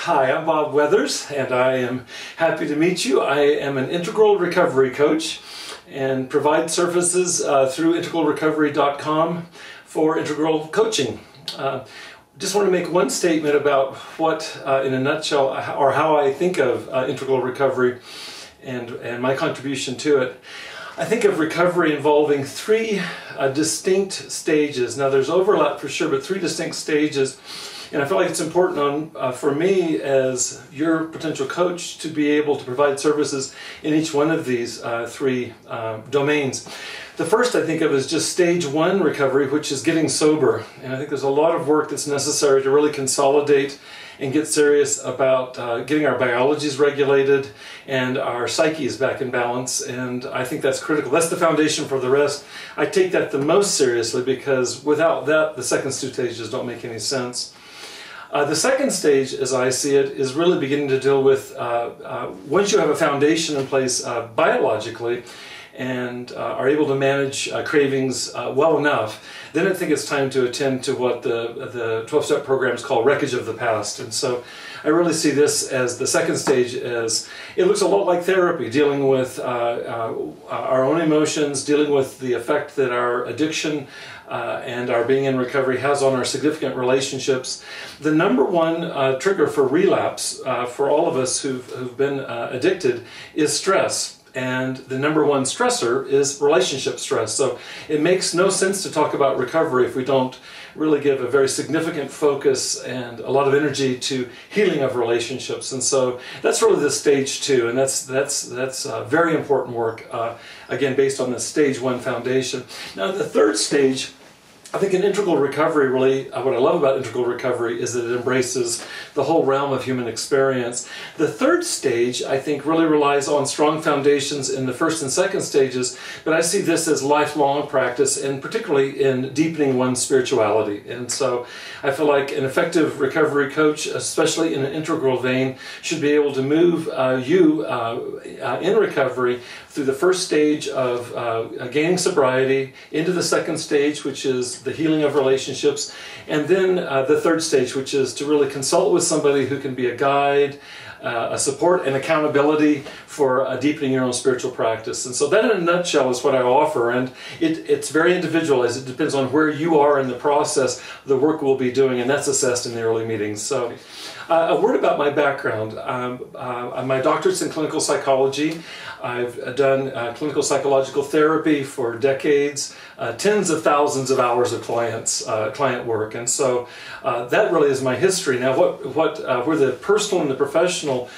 Hi, I'm Bob Weathers, and I am happy to meet you. I am an integral recovery coach and provide services through integralrecovery.com for integral coaching. Just want to make one statement about what, in a nutshell, or how I think of integral recovery and my contribution to it. I think of recovery involving three distinct stages. Now there's overlap for sure, but three distinct stages. And I feel like it's important for me as your potential coach to be able to provide services in each one of these three domains. The first I think of is just stage one recovery, which is getting sober. And I think there's a lot of work that's necessary to really consolidate and get serious about getting our biologies regulated and our psyches back in balance, and I think that's critical. That's the foundation for the rest. I take that the most seriously because without that, the second two stages don't make any sense. The second stage, as I see it, is really beginning to deal with, once you have a foundation in place biologically, and are able to manage cravings well enough, then I think it's time to attend to what the 12-step programs call wreckage of the past. And so I really see this as the second stage. As it looks a lot like therapy, dealing with our own emotions, dealing with the effect that our addiction and our being in recovery has on our significant relationships. The number one trigger for relapse for all of us who've been addicted is stress. And the number one stressor is relationship stress. So it makes no sense to talk about recovery if we don't really give a very significant focus and a lot of energy to healing of relationships. And so that's really the stage two, and that's very important work, again, based on the stage one foundation. Now the third stage, I think in integral recovery, really, what I love about integral recovery is that it embraces the whole realm of human experience. The third stage, I think, really relies on strong foundations in the first and second stages, but I see this as lifelong practice, and particularly in deepening one's spirituality. And so I feel like an effective recovery coach, especially in an integral vein, should be able to move you in recovery through the first stage of gaining sobriety, into the second stage, which is the healing of relationships, and then the third stage, which is to really consult with somebody who can be a guide, a support and accountability for deepening your own spiritual practice. And so that in a nutshell is what I offer, and it's very individualized. It depends on where you are in the process, the work we'll be doing, and that's assessed in the early meetings. So a word about my background. My doctorate's in clinical psychology. I've done clinical psychological therapy for decades, tens of thousands of hours of client work, and so that really is my history. Now, where the personal and the professional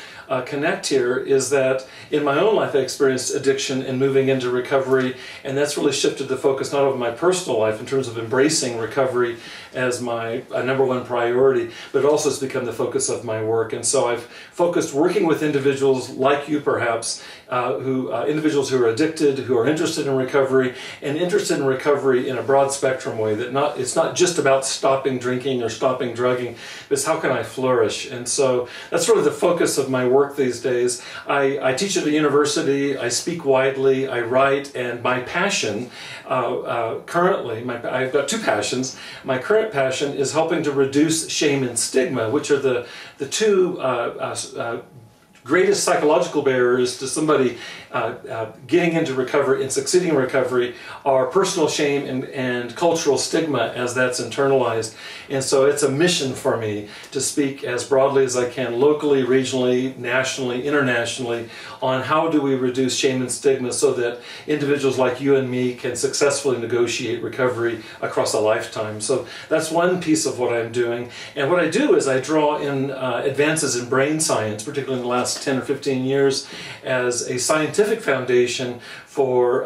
connect here is that in my own life I experienced addiction and moving into recovery, and that's really shifted the focus not only of my personal life in terms of embracing recovery as my number one priority, but it also has become the focus of my work. And so I've focused working with individuals like you perhaps, individuals who are addicted, who are interested in recovery, and interested in recovery in a broad spectrum way, that it's not just about stopping drinking or stopping drugging, but it's how can I flourish. And so that's really the focus of my work these days. I teach at a university, I speak widely, I write, and my passion currently, I've got two passions. My current passion is helping to reduce shame and stigma, which are the two greatest psychological barriers to somebody getting into recovery and succeeding in recovery are personal shame and cultural stigma, as that's internalized. And so it's a mission for me to speak as broadly as I can, locally, regionally, nationally, internationally, on how do we reduce shame and stigma so that individuals like you and me can successfully negotiate recovery across a lifetime. So that's one piece of what I'm doing. And what I do is I draw in advances in brain science, particularly in the last 10 or 15 years, as a scientific foundation for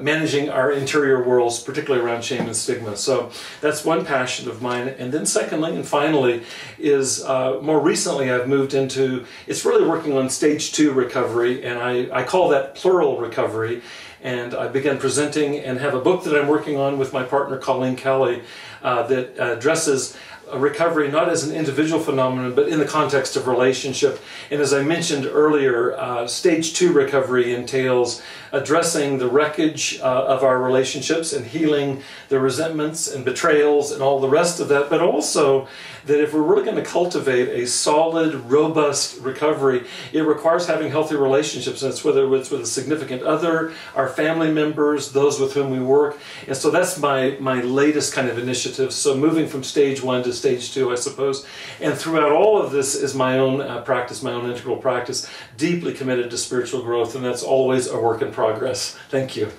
managing our interior worlds, particularly around shame and stigma. So that's one passion of mine. And then secondly and finally is more recently I've moved into, it's really working on stage two recovery, and I call that plural recovery. And I began presenting and have a book that I'm working on with my partner Colleen Kelly that addresses recovery not as an individual phenomenon, but in the context of relationship. And as I mentioned earlier, stage 2 recovery entails addressing the wreckage of our relationships and healing the resentments and betrayals and all the rest of that, but also that if we're really going to cultivate a solid, robust recovery, it requires having healthy relationships, and it's whether it's with a significant other, our family members, those with whom we work. And so that's my latest kind of initiative. So moving from stage 1 to stage 2, I suppose. And throughout all of this is my own practice, my own integral practice, deeply committed to spiritual growth, and that's always a work in progress. Thank you.